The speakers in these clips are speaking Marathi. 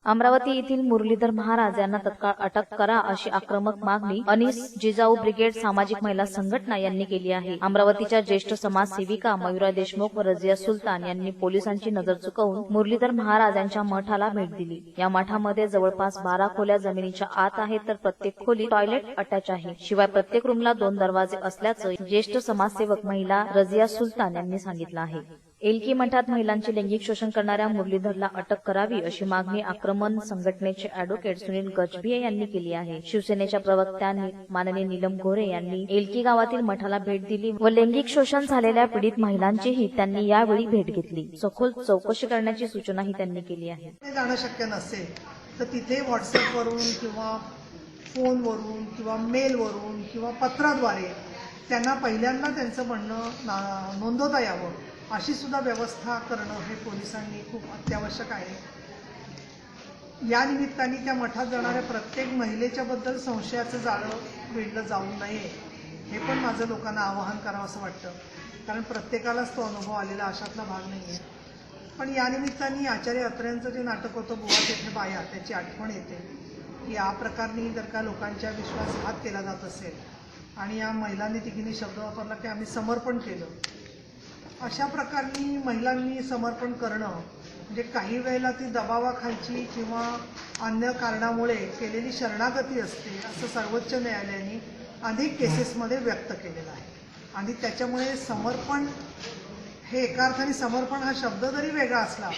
अमरावती येथील मुरलीधर महाराज यांना तत्काळ अटक करा अशी आक्रमक मागणी अनीस जिजाऊ ब्रिगेड सामाजिक महिला संघटना यांनी केली आहे। अमरावतीच्या ज्येष्ठ समाजसेविका मयुरा देशमुख व रजिया सुलतान यांनी पोलिसांची नजर चुकवून मुरलीधर महाराज यांच्या मठाला भेट दिली। या मठामध्ये जवळपास 12 खोल्या जमिनीच्या आत आहेत, तर प्रत्येक खोली टॉयलेट अटॅच आहे। शिवाय प्रत्येक रूमला 2 दरवाजे असल्याचं ज्येष्ठ समाजसेवक महिला रजिया सुलतान यांनी सांगितलं आहे। एलकी मठात महिलांचे लैंगिक शोषण करणाऱ्या मुरलीधरला अटक करावी अशी मागणी आक्रमण संघटनेचे अॅडव्होकेट सुनील गजभिये यांनी केली आहे। शिवसेनेच्या प्रवक्त्यांनी माननीय नीलम गोरे यांनी एलकी गावातील मठाला भेट दिली व लैंगिक शोषण झालेल्या पीडित महिलांचीही त्यांनी यावेळी भेट घेतली। सखोल चौकशी करण्याची सूचनाही त्यांनी केली आहे। जाणं शक्य नसेल तर तिथे व्हॉट्सअपवरून किंवा फोनवरून किंवा मेलवरून किंवा पत्राद्वारे त्यांना पहिल्यांदा त्यांचं म्हणणं नोंदवता यावं अशी सुद्धा व्यवस्था करणं हे पोलिसांनी खूप अत्यावश्यक आहे। या निमित्ताने त्या मठात जाणाऱ्या प्रत्येक महिलेच्या बद्दल संशयाचं जाळं विणलं जाऊ नये हे पण माझं लोकांना आवाहन करावं असं वाटतं, कारण प्रत्येकालाच तो अनुभव आलेला अशातला भाग नाही आहे। पण या निमित्ताने आचार्य अत्र्यांचं जे नाटक होतं बुवा तेथे बाया, त्याची आठवण येते की या प्रकारे जर का लोकांच्या विश्वासघात केला जात असेल आणि या महिलांनी तिघींनी शब्द वापरला की आम्ही समर्पण केलं, अशा प्रकारे महिलांनी समर्पण करणं म्हणजे काही वेळेला ती दबावाखालची किंवा अन्य कारणामुळे केलेली शरणागती असते असं सर्वोच्च न्यायालयाने अनेक केसेसमध्ये व्यक्त केलेलं आहे। आणि त्याच्यामुळे समर्पण हे एका अर्थाने समर्पण हा शब्द जरी वेगळा असला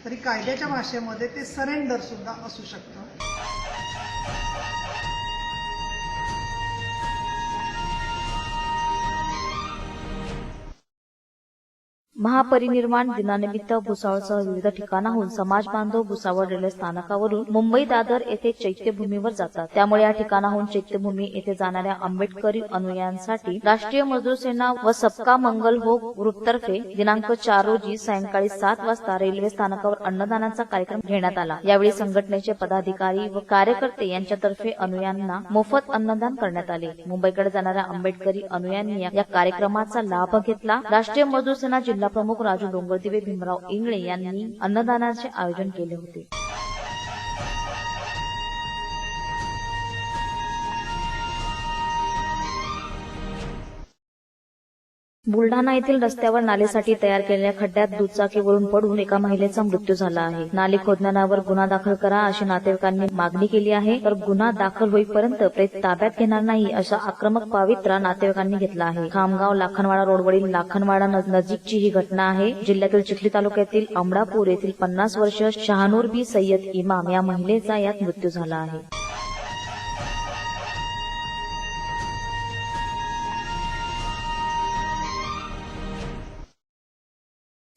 तरी कायद्याच्या भाषेमध्ये ते सरेंडर सुद्धा असू शकतं। महापरिनिर्वाण दिनानिमित्त भुसावळसह विविध ठिकाणाहून समाज बांधव भुसावळ रेल्वे स्थानकावरून मुंबई दादर येथे चैत्यभूमीवर जातात। त्यामुळे या ठिकाणाहून चैत्यभूमी येथे जाणाऱ्या आंबेडकरी अनुयायांसाठी राष्ट्रीय मजदूर सेना व सबका मंगल हो ग्रुपतर्फे दिनांक 4 रोजी सायंकाळी 7 वाजता रेल्वे स्थानकावर अन्नदानाचा कार्यक्रम घेण्यात आला। यावेळी संघटनेचे पदाधिकारी व कार्यकर्ते यांच्यातर्फे अनुयायांना मोफत अन्नदान करण्यात आले। मुंबईकडे जाणाऱ्या आंबेडकरी अनुयायांनी या कार्यक्रमाचा लाभ घेतला। राष्ट्रीय मजदूर सेना जिल्हा प्रमुख राजू डोंगरदिवे भीमराव इंगळे यांनी अन्नदानाचे आयोजन केले होते। बुलढाणा येथील रस्त्यावर नालेसाठी तयार केलेल्या खड्ड्यात दुचाकीवरून पडून एका महिलेचा मृत्यू झाला आहे। नाले खोदणाऱ्यावर गुन्हा दाखल करा अशी नातेवाईकांनी मागणी केली आहे, तर गुन्हा दाखल होईपर्यंत प्रेत ताब्यात घेणार नाही असा आक्रमक पवित्रा नातेवाईकांनी घेतला आहे। खामगाव लाखनवाडा रोडवरील लाखनवाडा नजीकची ही घटना आहे। जिल्ह्यातील चिखली तालुक्यातील अमडापूर येथील 50 वर्ष शहानूर बी सय्यद इमाम या महिलेचा यात मृत्यू झाला आहे।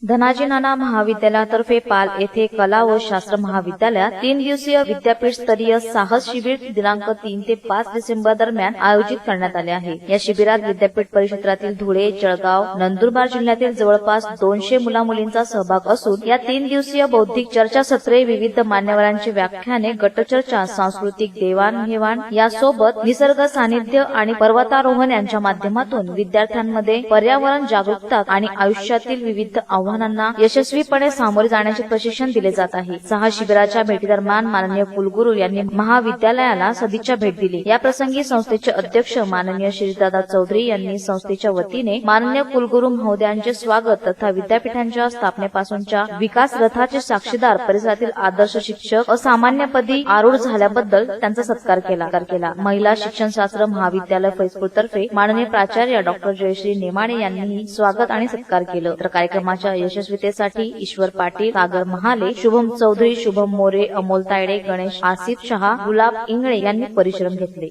धनाजी नाना महाविद्यालयातर्फे पाल येथे कला व शास्त्र महाविद्यालयात 3 दिवसीय विद्यापीठ स्तरीय साहस शिबिर दिनांक 3 ते 5 डिसेंबर दरम्यान आयोजित करण्यात आले आहे। या शिबिरात विद्यापीठ परिक्षेत्रातील धुळे, जळगाव, नंदुरबार जिल्ह्यातील जवळपास 200 मुला-मुलींचा सहभाग असून या 3 दिवसीय बौद्धिक चर्चासत्रे, विविध मान्यवरांची व्याख्याने, गटचर्चा, सांस्कृतिक देवाणघेवाण यासोबत निसर्ग सानिध्य आणि पर्वतारोहण यांच्या माध्यमातून विद्यार्थ्यांमध्ये पर्यावरण जागरूकता आणि आयुष्यातील विविध आव्हानांना यशस्वीपणे सामोरे जाण्याचे प्रशिक्षण दिले जात आहे। 6 शिबिराच्या भेटीदरम्यान माननीय कुलगुरू यांनी महाविद्यालयाला सदिच्छा भेट दिली। या प्रसंगी संस्थेचे अध्यक्ष माननीय श्रीदादा चौधरी यांनी संस्थेच्या वतीने माननीय कुलगुरू महोदयांचे स्वागत तथा विद्यापीठांच्या स्थापनेपासूनच्या विकास रथाचे साक्षीदार परिसरातील आदर्श शिक्षक असामान्यपदी आरूढ झाल्याबद्दल त्यांचा सत्कार केला। महिला शिक्षणशास्त्र महाविद्यालय फैजपूर तर्फे माननीय प्राचार्य डॉक्टर जयश्री नेमाणे यांनी स्वागत आणि सत्कार केलं। तर कार्यक्रमाच्या यशस्वीतेसाठी ईश्वर पाटील, सागर महाले, शुभम चौधरी, शुभम मोरे, अमोल तायडे, गणेश आसिफ शहा, गुलाब इंगळे यांनी परिश्रम घेतले।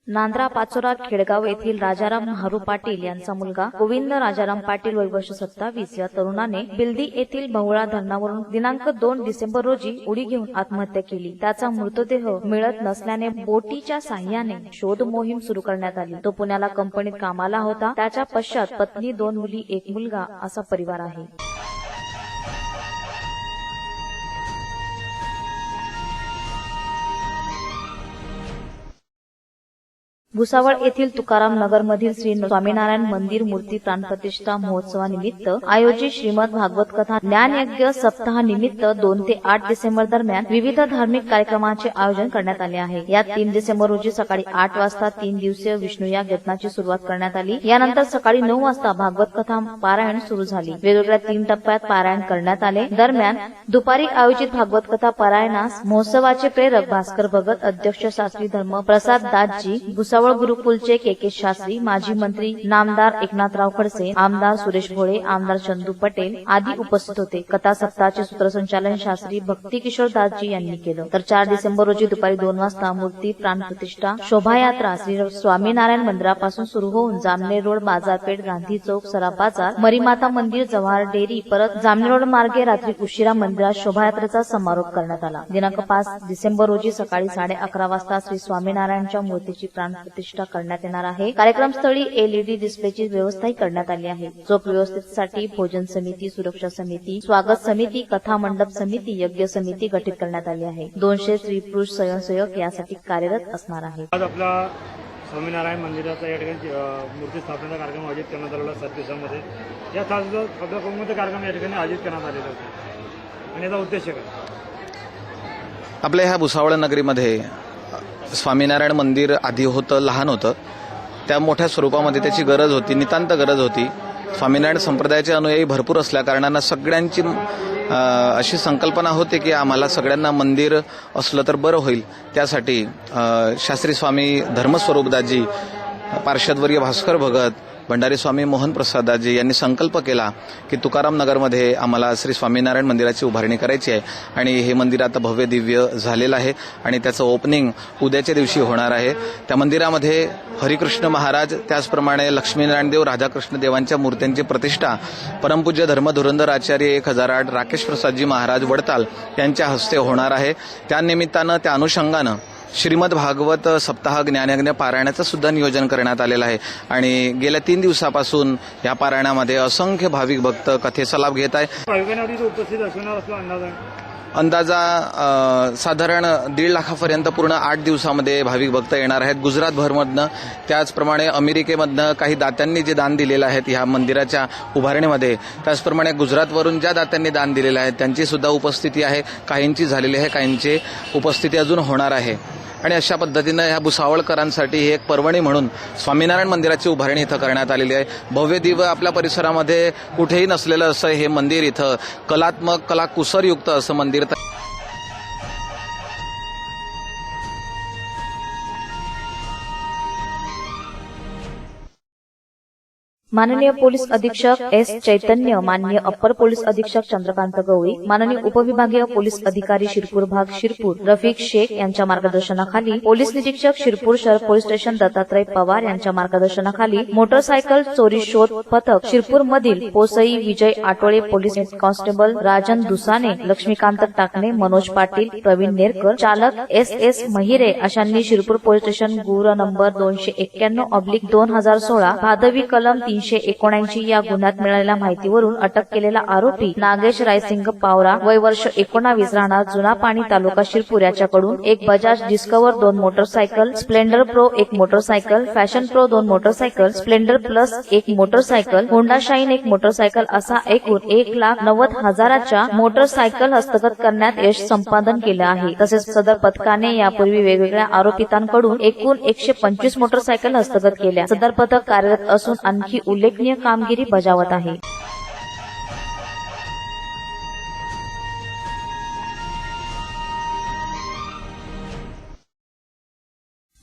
नांद्रा पाचोरा खेडगाव येथील राजाराम महारू पाटील यांचा मुलगा गोविंद राजाराम पाटील वय वर्ष 27 या तरुणाने बिल्दी येथील बहुळा धरणावरून दिनांक 2 डिसेंबर रोजी उडी घेऊन आत्महत्या केली। त्याचा मृतदेह मिळत नसल्याने बोटीच्या साह्याने शोध मोहीम सुरू करण्यात आली। तो पुण्याला कंपनीत कामाला होता। त्याच्या पश्चात पत्नी, 2 मुली, 1 मुलगा असा परिवार आहे। भुसावळ येथील तुकाराम नगर मधील श्री स्वामीनारायण मंदिर मूर्ती प्राणप्रतिष्ठा महोत्सवानिमित्त आयोजित श्रीमद भागवत कथा ज्ञानयज्ञ सप्ताह निमित्त 2 ते 8 डिसेंबर दरम्यान विविध धार्मिक कार्यक्रमांचे आयोजन करण्यात आले आहे। यात 3 डिसेंबर रोजी सकाळी 8 वाजता 3 दिवसीय विष्णुयाग यज्ञाची सुरुवात करण्यात आली। यानंतर सकाळी 9 वाजता भागवत कथा पारायण सुरू झाली। वेगवेगळ्या 3 टप्प्यात पारायण करण्यात आले। दरम्यान दुपारी आयोजित भागवत कथा पारायणास महोत्सवाचे प्रेरक भास्कर भगत, अध्यक्ष शास्त्री धर्म प्रसाद दासजी, भुसावळ गुरुकुलचे के शास्त्री, माजी मंत्री नामदार एकनाथराव खडसे, आमदार सुरेश भोळे, आमदार चंदू पटेल आदी उपस्थित होते। कथा सप्ताहाचे सूत्रसंचालन शास्त्री भक्ती किशोर दासजी यांनी केलं। तर 4 डिसेंबर रोजी दुपारी 2 वाजता मूर्ती प्राणप्रतिष्ठा शोभायात्रा श्री स्वामीनारायण मंदिरापासून सुरू होऊन जामनेर रोड, बाजारपेठ, गांधी चौक, सराफ बाजार, मरीमाता मंदिर, जव्हार डेअरी, परत जामनेर रोड मार्गे रात्री उशिरा मंदिरात शोभायात्रेचा समारोप करण्यात आला। दिनांक 5 डिसेंबर रोजी सकाळी 11:30 वाजता श्री स्वामीनारायणच्या मूर्तीची प्राणप्रतिष्ठा करण्यात येणार आहे। कार्यक्रमस्थळी LED डिस्प्लेची व्यवस्थाही करण्यात आली आहे। चोख व्यवस्थेसाठी भोजन समिती, सुरक्षा समिती, स्वागत समिती, कथा मंडप समिती, यज्ञ समिती गठीत करण्यात आली आहे। 200 स्त्री पुरुष स्वयंसेवक यासाठी कार्यरत असणार आहेत। आज आपला स्वामीनारायण मंदिराचा या ठिकाणी मूर्ती स्थापनेचा कार्यक्रम आयोजित करण्यात आलेला 7 दिवसांमध्ये या 7 कोणते कार्यक्रम या ठिकाणी आयोजित करण्यात आलेले होते आणि याचा उद्देश काय? आपल्या ह्या भुसावळ नगरीमध्ये स्वामीनारायण मंदिर आधी होतं, लहान होतं, त्या मोठ्या स्वरूपामध्ये त्याची गरज होती, नितांत गरज होती। स्वामीनारायण संप्रदायाचे अनुयायी भरपूर असल्या कारणानं सगळ्यांची अशी संकल्पना होती की आम्हाला सगळ्यांना मंदिर असलं तर बरं होईल। त्यासाठी शास्त्री स्वामी धर्मस्वरूपदासजी, पार्षदवर्य भास्कर भगत, भंडारी स्वामी मोहन प्रसादजी यांनी संकल्प केला की तुकाराम नगरमध्ये आम्हाला श्री स्वामीनारायण मंदिराची उभारणी करायची आहे आणि हे मंदिर आता भव्य दिव्य झालेलं आहे आणि त्याचं ओपनिंग उद्याच्या दिवशी होणार आहे। त्या मंदिरामध्ये हरिकृष्ण महाराज, त्याचप्रमाणे लक्ष्मीनारायण देव, राधाकृष्ण देवांच्या मूर्त्यांची प्रतिष्ठा परमपूज्य धर्मधुरंधर आचार्य 1008 राकेश प्रसादजी महाराज वडताल यांच्या हस्ते होणार आहे। त्यानिमित्तानं, त्या अनुषंगानं श्रीमद भागवत सप्ताह ज्ञानयज्ञ पारायणाचं सुद्धा नियोजन करण्यात आलेलं आहे आणि गेल्या 3 दिवसापासून या पारायणामध्ये असंख्य भाविक भक्त कथेचा लाभ घेत आहे। भाविकांनी उपस्थित असणार असं अंदाजा साधारण 1.5 लाखापर्यंत पूर्ण 8 दिवसामध्ये भाविक भक्त येणार आहेत। गुजरातभरमधनं, त्याचप्रमाणे अमेरिकेमधनं काही दात्यांनी जे दान दिलेलं आहे ह्या मंदिराच्या उभारणीमध्ये, त्याचप्रमाणे गुजरातवरून ज्या दात्यांनी दान दिलेलं आहे त्यांची सुद्धा उपस्थिती आहे। काहींची झालेली आहे, काहींची उपस्थिती अजून होणार आहे आणि अशा पद्धतीनं ह्या भुसावळकरांसाठी ही एक पर्वणी म्हणून स्वामीनारायण मंदिराची उभारणी इथं करण्यात आलेली आहे। भव्य दिव्य आपल्या परिसरामध्ये कुठेही नसलेलं असं हे मंदिर, इथं कलात्मक, कलाकुसरयुक्त असं मंदिर। माननीय पोलीस अधीक्षक एस चैतन्य, माननीय अप्पर पोलीस अधीक्षक चंद्रकांत गवळी, माननीय उपविभागीय पोलीस अधिकारी शिरपूर भाग शिरपूर रफिक शेख यांच्या मार्गदर्शनाखाली, पोलीस निरीक्षक शिरपूर शहर पोलीस स्टेशन दत्तात्रय पवार यांच्या मार्गदर्शनाखाली मोटरसायकल चोरी शोध पथक शिरपूर मधील पोसई Vijay Atole, police head constable Rajan Dusane, Laxmikant Takane, Manoj Patil, Pravin Nerkar, चालक SS महिरे अशांनी शिरपूर पोलीस स्टेशन गुन्हा नंबर 291/2016 भादवी कलम 379 या गुन्ह्यात मिळालेल्या माहितीवरून अटक केलेला आरोपी नागेश रायसिंग पावरा, वय वर्ष 19, राहणार जुना पाणी, तालुका शिरपूर याच्याकडून एक बजाज डिस्कवर 2 motorcycle, Splendor pro 1 motorcycle, fashion pro 2 motorcycle, Splendor plus 1 motorcycle, Honda shine 1 motorcycle असा एकूण 1,90,000च्या मोटरसायकल हस्तगत करण्यात यश संपादन केलं आहे। तसेच सदर पथकाने यापूर्वी वेगवेगळ्या आरोपितांकडून एकूण 125 मोटरसायकल हस्तगत केल्या। सदर पथक कार्यरत असून आणखी उल्लेखनीय कामगिरी बजावत आहे।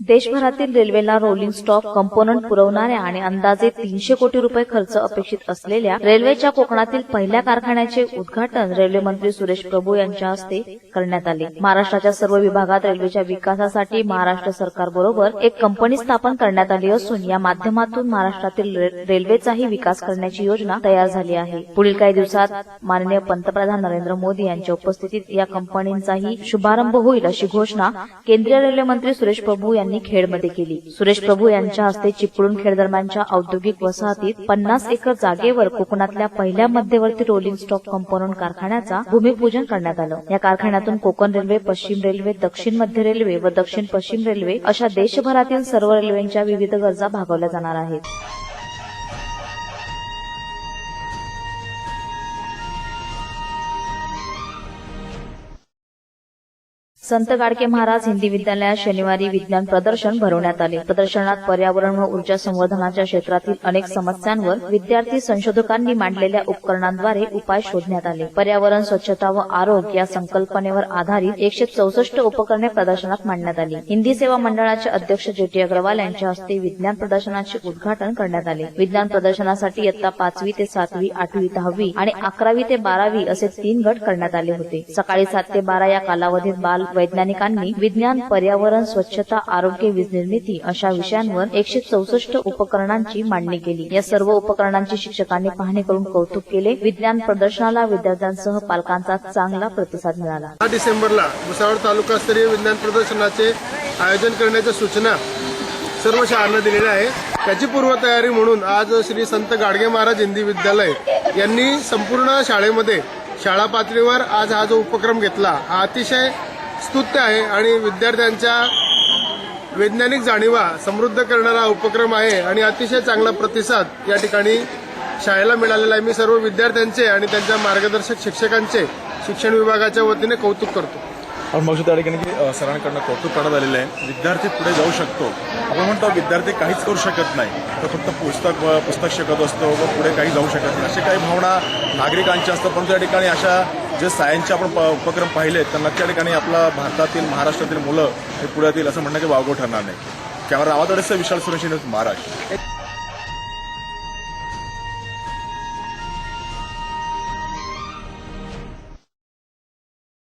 देशभरातील रेल्वेला रोलिंग स्टॉक कंपोनंट पुरवणाऱ्या आणि अंदाजे 300 कोटी रुपये खर्च अपेक्षित असलेल्या रेल्वेच्या कोकणातील पहिल्या कारखान्याचे उद्घाटन रेल्वे मंत्री सुरेश प्रभू यांच्या हस्ते करण्यात आले। महाराष्ट्राच्या सर्व विभागात रेल्वेच्या विकासासाठी महाराष्ट्र सरकारबरोबर एक कंपनी स्थापन करण्यात आली असून या माध्यमातून महाराष्ट्रातील रेल्वेचाही विकास करण्याची योजना तयार झाली आहे। पुढील काही दिवसात माननीय पंतप्रधान नरेंद्र मोदी यांच्या उपस्थितीत या कंपनीचाही शुभारंभ होईल अशी घोषणा केंद्रीय रेल्वे मंत्री सुरेश प्रभू यांनी खेडमध्ये केली. सुरेश प्रभू यांच्या हस्ते चिपळूण खेड दरम्यानच्या औद्योगिक वसाहतीत 50 एकर जागेवर कोकणातल्या पहिल्या मध्यवर्ती रोलिंग स्टॉक कंपोनंट कारखान्याचा भूमिपूजन करण्यात आलं. या कारखान्यातून कोकण रेल्वे, पश्चिम रेल्वे, दक्षिण मध्य रेल्वे व दक्षिण पश्चिम रेल्वे अशा देशभरातील सर्व रेल्वेंच्या विविध गरजा भागवल्या जाणार आहेत. संत गाडगे महाराज हिंदी विद्यालयात शनिवारी विज्ञान प्रदर्शन भरवण्यात आले. प्रदर्शनात पर्यावरण व ऊर्जा संवर्धनाच्या क्षेत्रातील अनेक समस्यांवर विद्यार्थी संशोधकांनी मांडलेल्या उपकरणांद्वारे उपाय शोधण्यात आले. पर्यावरण, स्वच्छता व आरोग्य या संकल्पनेवर आधारित 164 उपकरणे प्रदर्शनात मांडण्यात आली. हिंदी सेवा मंडळाचे अध्यक्ष जे.टी. अग्रवाल यांच्या हस्ते विज्ञान प्रदर्शनाचे उद्घाटन करण्यात आले. विज्ञान प्रदर्शनासाठी इयत्ता 5वी ते 7वी, 8वी, 10वी आणि 11वी ते 12वी असे 3 गट करण्यात आले होते. सकाळी 7 ते 12 या कालावधीत बाल वैज्ञानिकांनी विज्ञान, पर्यावरण, स्वच्छता, आरोग्य, वीज निर्मिती अशा विषयांवर 164 उपकरणांची मांडणी केली. या सर्व उपकरणांची शिक्षकांनी पाहणी करून कौतुक केले. विज्ञान प्रदर्शनाला विद्यार्थ्यांसह पालकांचा चांगला प्रतिसाद मिळाला. 10 डिसेंबरला भुसावळ तालुकास्तरीय विज्ञान प्रदर्शनाचे आयोजन करण्याच्या सूचना सर्व शाळांना दिलेल्या आहे. त्याची पूर्वतयारी म्हणून आज श्री संत गाडगे महाराज हिंदी विद्यालय यांनी संपूर्ण शाळेमध्ये शाळा पातळीवर आज हा जो उपक्रम घेतला हा अतिशय स्तुत्य आहे आणि विद्यार्थ्यांच्या वैज्ञानिक जाणीवा समृद्ध करणारा उपक्रम आहे आणि अतिशय चांगला प्रतिसाद या ठिकाणी शाळेला मिळालेला आहे. मी सर्व विद्यार्थ्यांचे आणि त्यांच्या मार्गदर्शक शिक्षकांचे शिक्षण विभागाच्या वतीने कौतुक करतो. आपण बघू शकतो या ठिकाणी की सरांकडनं कौतुक करण्यात आलेलं आहे. विद्यार्थी पुढे जाऊ शकतो. आपण म्हणतो विद्यार्थी काहीच करू शकत नाही, तर फक्त पुस्तक शिकत असतो व पुढे काही जाऊ शकत नाही, अशी काही भावना नागरिकांची असतात. परंतु या ठिकाणी अशा जे सायन्सचे आपण उपक्रम पाहिले तर नक्की या ठिकाणी आपला भारतातील, महाराष्ट्रातील मुलं हे पुढे येतील असं म्हणण्याचे वावगं ठरणार नाही. कॅमेरा आवाज विशाल सुरेश, महाराष्ट्र.